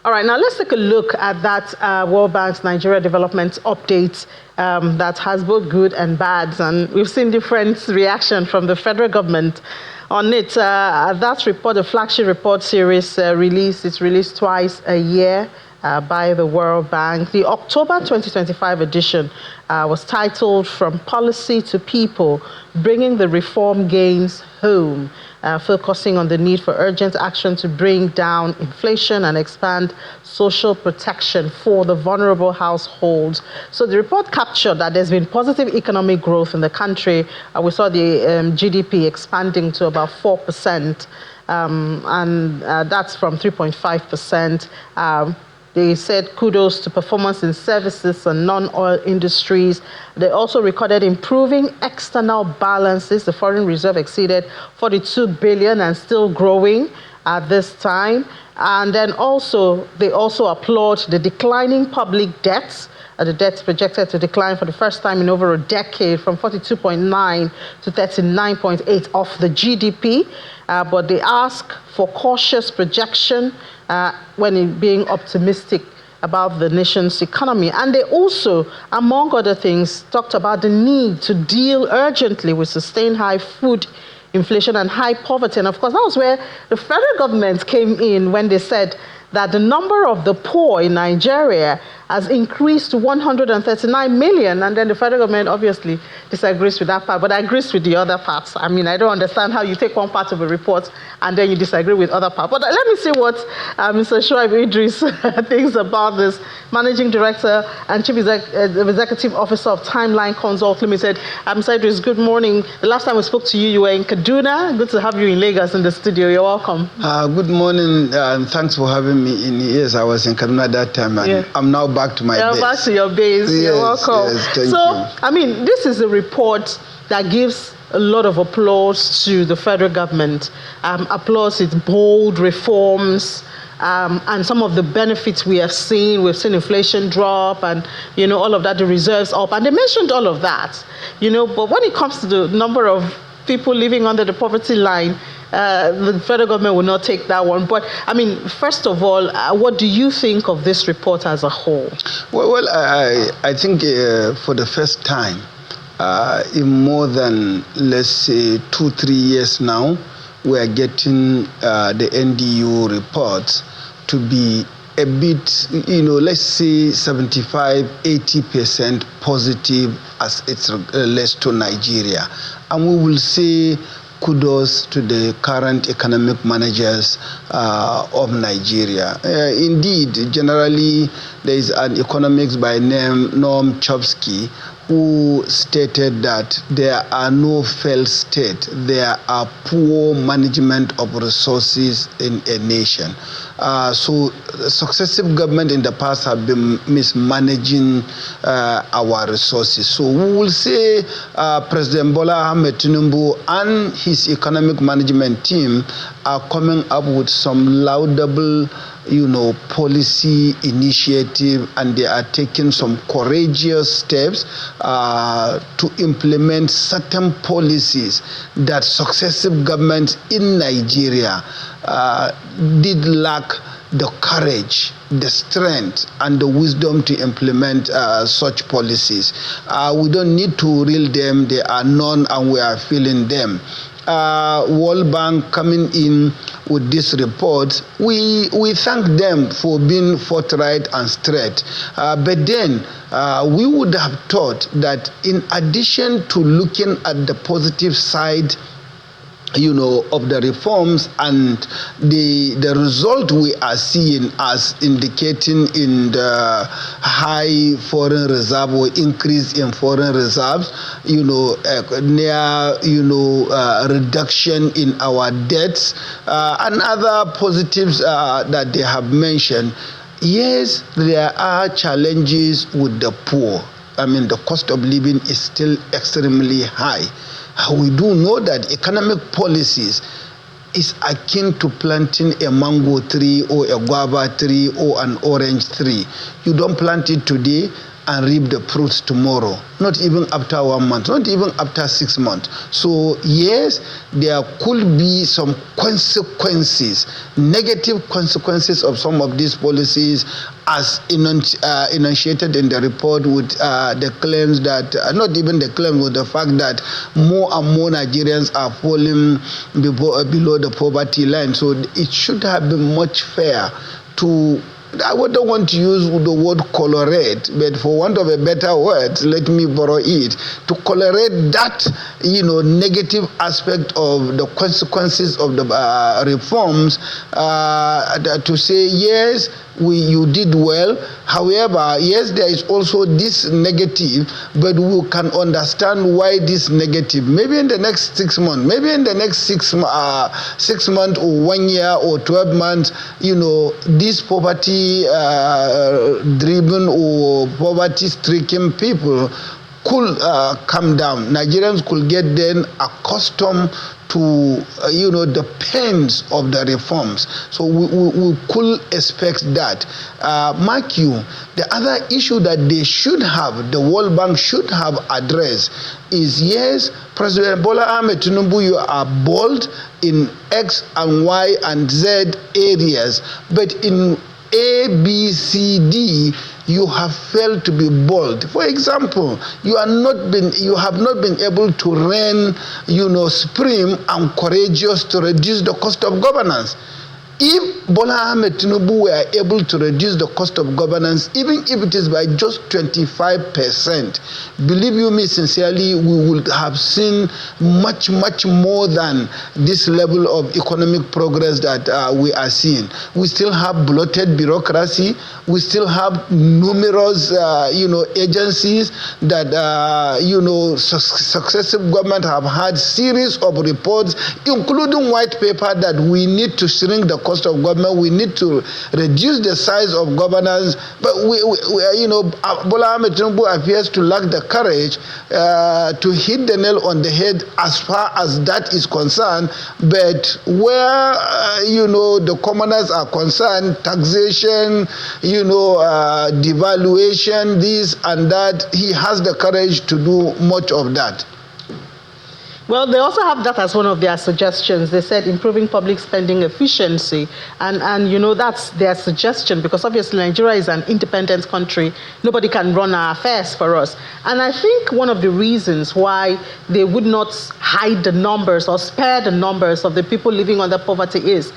All right, now let's take a look at that World Bank's Nigeria Development Update that has both good and bad, and we've seen different reaction from the federal government on it. That report, the flagship report series, it's released twice a year by the World Bank. The October 2025 edition was titled From Policy to People, Bringing the Reform Gains Home, focusing on the need for urgent action to bring down inflation and expand social protection for the vulnerable households. So the report captured that there's been positive economic growth in the country. We saw the GDP expanding to about 4%, and that's from 3.5%. They said kudos to performance in services and non-oil industries. They also recorded improving external balances. The foreign reserve exceeded 42 billion and still growing at this time. And then they also applaud the declining public debts. The debt's projected to decline for the first time in over a decade from 42.9 to 39.8 of the GDP. But they ask for cautious projection when being optimistic about the nation's economy. And they also, among other things, talked about the need to deal urgently with sustained high food inflation and high poverty. And of course, that was where the federal government came in when they said that the number of the poor in Nigeria has increased to 139 million. And then the federal government obviously disagrees with that part, but agrees with the other parts. I mean, I don't understand how you take one part of a report and then you disagree with other parts. But let me see what Mr. Shoaib Idris thinks about this. Managing Director and Chief Executive Officer of Timeline Consult Limited. Mr. Idris, good morning. The last time we spoke to you, you were in Kaduna. Good to have you in Lagos in the studio. You're welcome. Good morning, and thanks for having me in. Yes, I was in Kaduna that time, and I'm now back to my base. Back to your base. Yes, you're welcome. Yes, thank you. I mean, this is a report that gives a lot of applause to the federal government. Applause its bold reforms, and some of the benefits we have seen. We've seen inflation drop and, all of that, the reserves up. And they mentioned all of that, but when it comes to the number of people living under the poverty line, the federal government will not take that one. But, I mean, first of all, what do you think of this report as a whole? Well, I think for the first time, in more than, let's say, 2-3 years now, we are getting the NDU reports to be a bit, let's say 75-80% positive as it relates to Nigeria. And we will say kudos to the current economic managers of Nigeria. Indeed, generally, there is an economist by name Noam Chomsky who stated that there are no failed states, there are poor management of resources in a nation. So successive government in the past have been mismanaging our resources. So we will say President Bola Ahmed Tinubu and his economic management team are coming up with some laudable policy initiative, and they are taking some courageous steps to implement certain policies that successive governments in Nigeria did lack the courage, the strength, and the wisdom to implement such policies. We don't need to reel them, they are known and we are feeling them. World Bank coming in with this report, we thank them for being forthright and straight. But then we would have thought that in addition to looking at the positive side of the reforms and the result we are seeing as indicating in the high foreign reserve or increase in foreign reserves, near reduction in our debts and other positives that they have mentioned. Yes, there are challenges with the poor. I mean, the cost of living is still extremely high. We do know that economic policies is akin to planting a mango tree or a guava tree or an orange tree. You don't plant it today and reap the fruits tomorrow, not even after 1 month, not even after 6 months. So yes, there could be some consequences, negative consequences of some of these policies, as enunciated in the report, with the claims that, not even the claim, with the fact that more and more Nigerians are falling below the poverty line. So it should have been much fair to, I don't want to use the word colorate, but for want of a better word, let me borrow it, to colorate that, negative aspect of the consequences of the reforms, to say, yes, you did well. However, yes, there is also this negative, but we can understand why this negative. Maybe in the next 6 months, maybe in the next 6 months or 1 year or 12 months, these poverty-driven or poverty-stricken people could come down. Nigerians could get then accustomed to the pains of the reforms. So we could expect that. Mark you, the other issue that they should have, the World Bank should have addressed, is, yes, President Bola Ahmed Tinubu, you are bold in X and Y and Z areas, but in A, B, C, D, you have failed to be bold. For example, you have not been able to reign, supreme and courageous to reduce the cost of governance. If Bola Ahmed Tinubu were able to reduce the cost of governance, even if it is by just 25%, believe you me sincerely, we would have seen much, much more than this level of economic progress that we are seeing. We still have bloated bureaucracy. We still have numerous, agencies that, successive government have had series of reports, including white paper, that we need to shrink the cost of government, we need to reduce the size of governance, but Bola Ahmed Tinubu appears to lack the courage to hit the nail on the head as far as that is concerned. But where the commoners are concerned, taxation, devaluation, this and that, he has the courage to do much of that. Well, they also have that as one of their suggestions. They said improving public spending efficiency. And that's their suggestion, because obviously Nigeria is an independent country. Nobody can run our affairs for us. And I think one of the reasons why they would not hide the numbers or spare the numbers of the people living under poverty is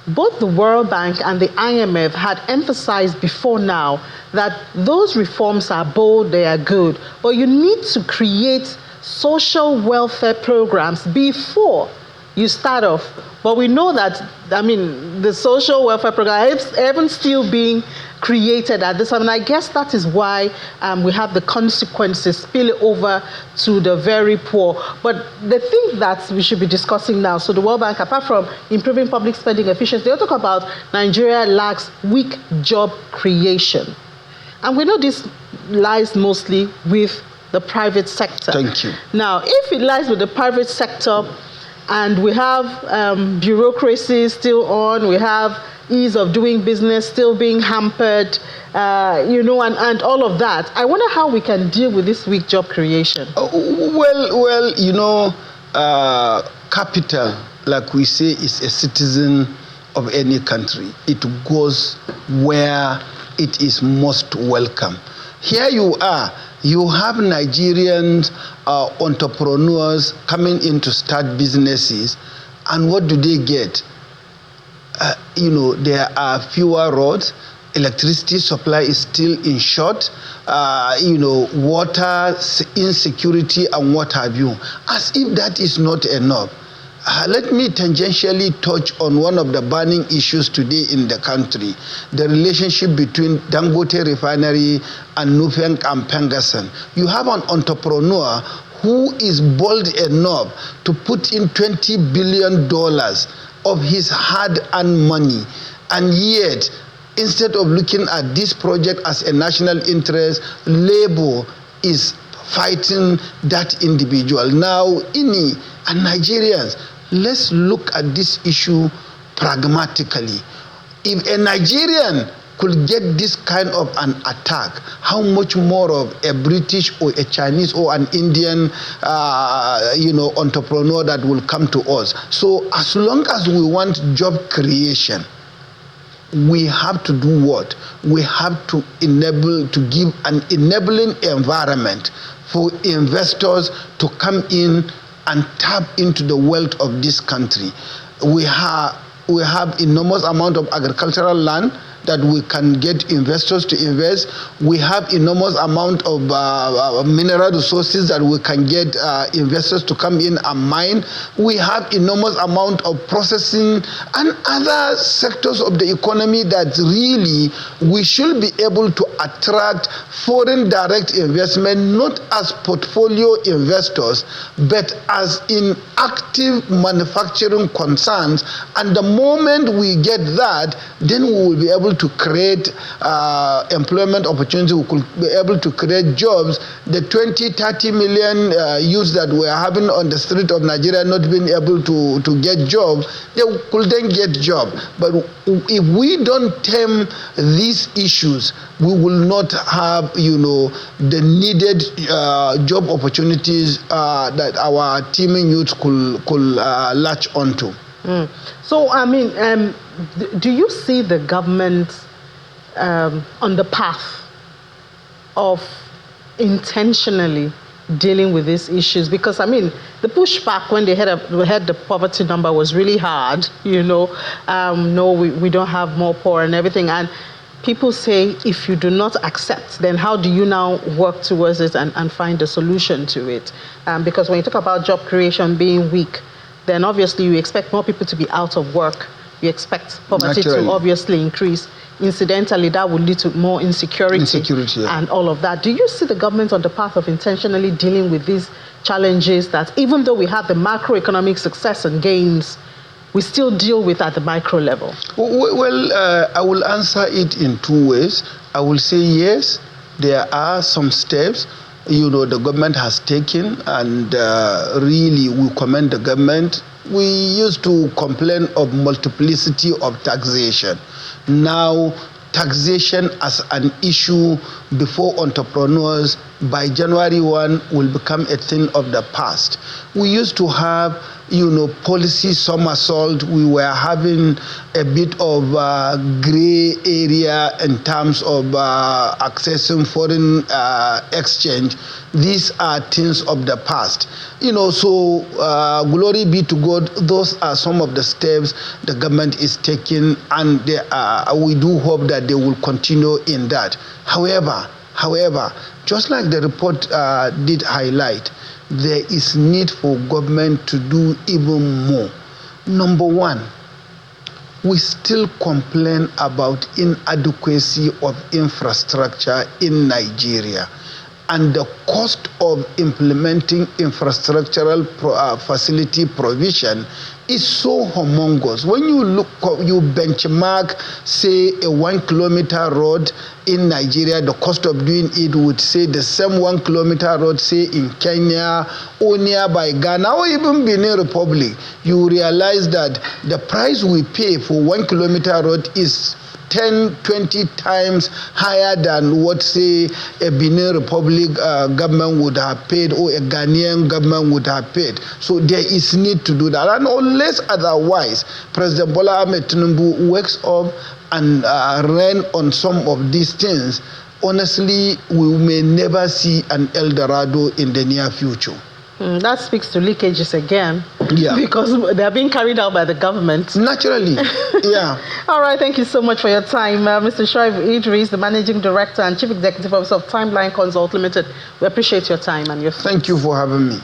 both the World Bank and the IMF had emphasized before now that those reforms are bold, they are good, but you need to create social welfare programs before you start off. But we know that, the social welfare program is even still being created at this time. And I guess that is why we have the consequences spill over to the very poor. But the thing that we should be discussing now, so the World Bank, apart from improving public spending efficiency, they talk about Nigeria lacks weak job creation. And we know this lies mostly with the private sector. Thank you. Now, if it lies with the private sector, and we have bureaucracy still on, we have ease of doing business still being hampered, and all of that, I wonder how we can deal with this weak job creation. Capital, like we say, is a citizen of any country. It goes where it is most welcome. Here you are. You have Nigerian entrepreneurs coming in to start businesses, and what do they get? There are fewer roads, electricity supply is still in short, water insecurity and what have you. As if that is not enough. Let me tangentially touch on one of the burning issues today in the country, the relationship between Dangote Refinery and Nufeng and Pengassan. You have an entrepreneur who is bold enough to put in $20 billion of his hard-earned money, and yet, instead of looking at this project as a national interest, Labour is fighting that individual. Now, INI and Nigerians, let's look at this issue pragmatically. If a Nigerian could get this kind of an attack, how much more of a British or a Chinese or an Indian, entrepreneur that will come to us. So as long as we want job creation, we have to do what? We have to give an enabling environment for investors to come in and tap into the wealth of this country. We have enormous amount of agricultural land that we can get investors to invest. We have enormous amount of mineral resources that we can get investors to come in and mine. We have enormous amount of processing and other sectors of the economy that really we should be able to attract foreign direct investment, not as portfolio investors, but as in active manufacturing concerns. And the moment we get that, then we will be able to create employment opportunity. We could be able to create jobs. The 20-30 million youths that we are having on the street of Nigeria not being able to get jobs, they could then get job. But if we don't tame these issues, we will not have, the needed job opportunities that our teeming youth could latch onto. So, do you see the government on the path of intentionally dealing with these issues? Because, the pushback when they had the poverty number was really hard, no, we don't have more poor and everything. And people say, if you do not accept, then how do you now work towards it and find a solution to it? Because when you talk about job creation being weak, then obviously you expect more people to be out of work. You expect poverty to obviously increase. Incidentally, that would lead to more insecurity and all of that. Do you see the government on the path of intentionally dealing with these challenges that even though we have the macroeconomic success and gains, we still deal with at the micro level? Well, I will answer it in two ways. I will say yes, there are some steps the government has taken, and really we commend the government. We used to complain of multiplicity of taxation. Now, taxation as an issue before entrepreneurs by January 1 will become a thing of the past. We used to have policy somersault. We were having a bit of gray area in terms of accessing foreign exchange. These are things of the past. So glory be to God, those are some of the steps the government is taking, and we do hope that they will continue in that. However, just like the report did highlight, there is need for government to do even more. Number one, we still complain about inadequacy of infrastructure in Nigeria, and the cost of implementing infrastructural facility provision is so humongous. When you benchmark, say, a 1 kilometer road in Nigeria, the cost of doing it would say the same 1 kilometer road, say, in Kenya or nearby Ghana or even Benin Republic, you realize that the price we pay for 1 kilometer road is 10-20 times higher than what, say, a Benin Republic government would have paid or a Ghanaian government would have paid. So there is need to do that. And unless otherwise, President Bola Ahmed Tinubu wakes up and ran on some of these things, honestly, we may never see an El Dorado in the near future. That speaks to leakages again. Yeah. Because they are being carried out by the government. Naturally. Yeah. All right. Thank you so much for your time. Mr. Shoaib Idris, the Managing Director and Chief Executive Officer of Timeline Consult Limited. We appreciate your time and your thoughts. Thank you for having me.